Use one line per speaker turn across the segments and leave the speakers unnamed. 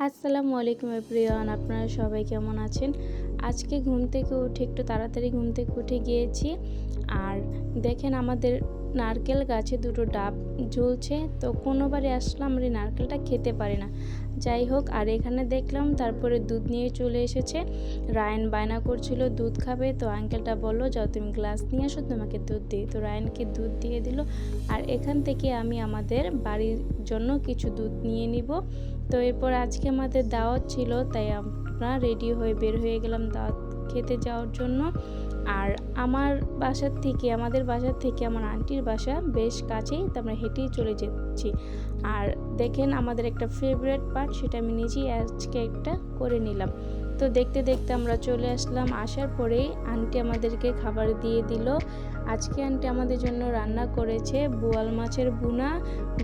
আসসালামু আলাইকুম এভরিওয়ান, আপনারা সবাই কেমন আছেন? আজকে ঘুম থেকে উঠে একটু তাড়াতাড়ি ঘুম থেকে উঠে গিয়েছি। আর দেখেন আমাদের নারকেল গাছে দুটো ডাব ঝুলছে। তো কোনোবারে আসলাম আমরা এই নারকেলটা খেতে পারি না। যাই হোক, আর এখানে দেখলাম তারপরে দুধ নিয়ে চলে এসেছে। রায়ান বায়না করছিল দুধ খাবে, তো আঙ্কেলটা বললো যাও তুমি গ্লাস নিয়ে আসো, তোমাকে দুধ দিই। তো রায়ানকে দুধ দিয়ে দিল। আর এখান থেকে আমি আমাদের বাড়ির জন্য কিছু দুধ নিয়ে নিব। তো এরপর আজকে আমাদের দাওয়াত ছিল, তাই আমরা রেডি হয়ে বের হয়ে গেলাম দাওয়াত খেতে যাওয়ার জন্য। আর আমাদের বাসার থেকে আমার আন্টির বাসা বেশ কাছেই, তো আমরা হেঁটেই চলে যাচ্ছি। আর দেখেন আমাদের একটা ফেভারিট পার্ট, সেটা আমি নিজেই আজকে একটা করে নিলাম। তো দেখতে দেখতে আমরা চলে আসলাম। আসার পরেই আন্টি আমাদেরকে খাবার দিয়ে দিল। আজকে আন্টি আমাদের জন্য রান্না করেছে বোয়াল মাছের ভুনা,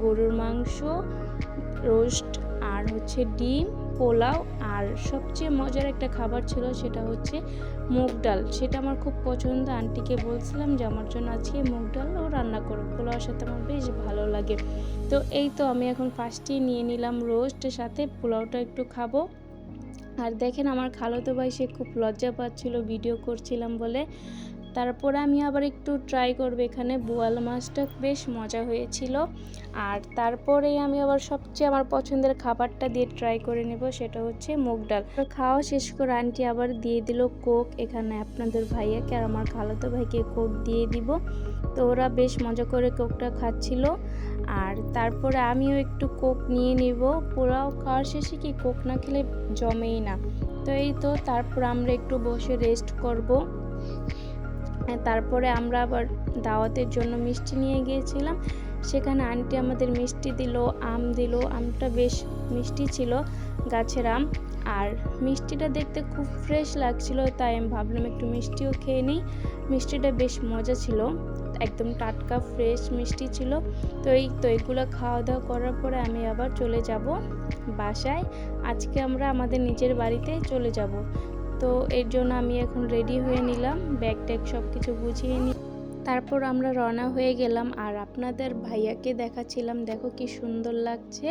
গরুর মাংস, রোস্ট, আর হচ্ছে ডিম, পোলাও, আর সবচেয়ে মজার একটা খাবার ছিল সেটা হচ্ছে মুগ ডাল। সেটা আমার খুব পছন্দ। আন্টিকে বলছিলাম যে আমার জন্য আজকে মুগ ডালও রান্না করো, পোলাওর সাথে আমার বেশ ভালো লাগে। তো এই তো আমি এখন ফার্স্টেই নিয়ে নিলাম রোস্টের সাথে পোলাওটা একটু খাবো। আর দেখেন আমার খালাতো ভাই, সে খুব লজ্জা পাচ্ছিল ভিডিও করছিলাম বলে। তারপরে আমি আবার একটু ট্রাই করবো, এখানে বোয়াল মাছটা বেশ মজা হয়েছিল। আর তারপরে আমি আবার সবচেয়ে আমার পছন্দের খাবারটা দিয়ে ট্রাই করে নেব, সেটা হচ্ছে মুগ ডাল। খাওয়া শেষ করে আন্টি আবার দিয়ে দিল কোক। এখানে আপনাদের ভাইয়াকে আর আমার খালাতো ভাইকে কোক দিয়ে দিব। তো ওরা বেশ মজা করে কোকটা খাচ্ছিল। আর তারপরে আমিও একটু কোক নিয়ে নিব। পোলাও খাওয়ার শেষে কি কোক না খেলে জমেই না। তো এই তো তারপর আমরা একটু বসে রেস্ট করব। তারপরে আমরা আবার দাওয়াতের জন্য মিষ্টি নিয়ে গিয়েছিলাম। সেখানে আন্টি আমাদের মিষ্টি দিল, আম দিল। আমটা বেশ মিষ্টি ছিল, গাছের আম। আর মিষ্টিটা দেখতে খুব ফ্রেশ লাগছিল, তাই আমি ভাবলাম একটু মিষ্টিও খেয়ে নিই। মিষ্টিটা বেশ মজা ছিল, একদম টাটকা ফ্রেশ মিষ্টি ছিল। তো এগুলো খাওয়া দাওয়া করার পরে আমি আবার চলে যাব বাসায়। আজকে আমরা আমাদের নিজের বাড়িতে চলে যাব। তো এর জন্য আমি এখন রেডি হয়ে নিলাম, ব্যাগ ট্যাগ সব কিছু গুছিয়ে নিই। তারপর আমরা রওনা হয়ে গেলাম। আর আপনাদের ভাইয়াকে দেখাচ্ছিলাম, দেখো কি সুন্দর লাগছে।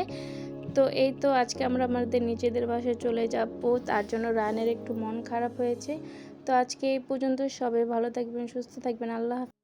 তো এই তো আজকে আমরা আমাদের নিজেদের বাসায় চলে যাব, তার জন্য রানের একটু মন খারাপ হয়েছে। তো আজকে এই পর্যন্ত, সবাই ভালো থাকবেন, সুস্থ থাকবেন, আল্লাহ হাফেজ।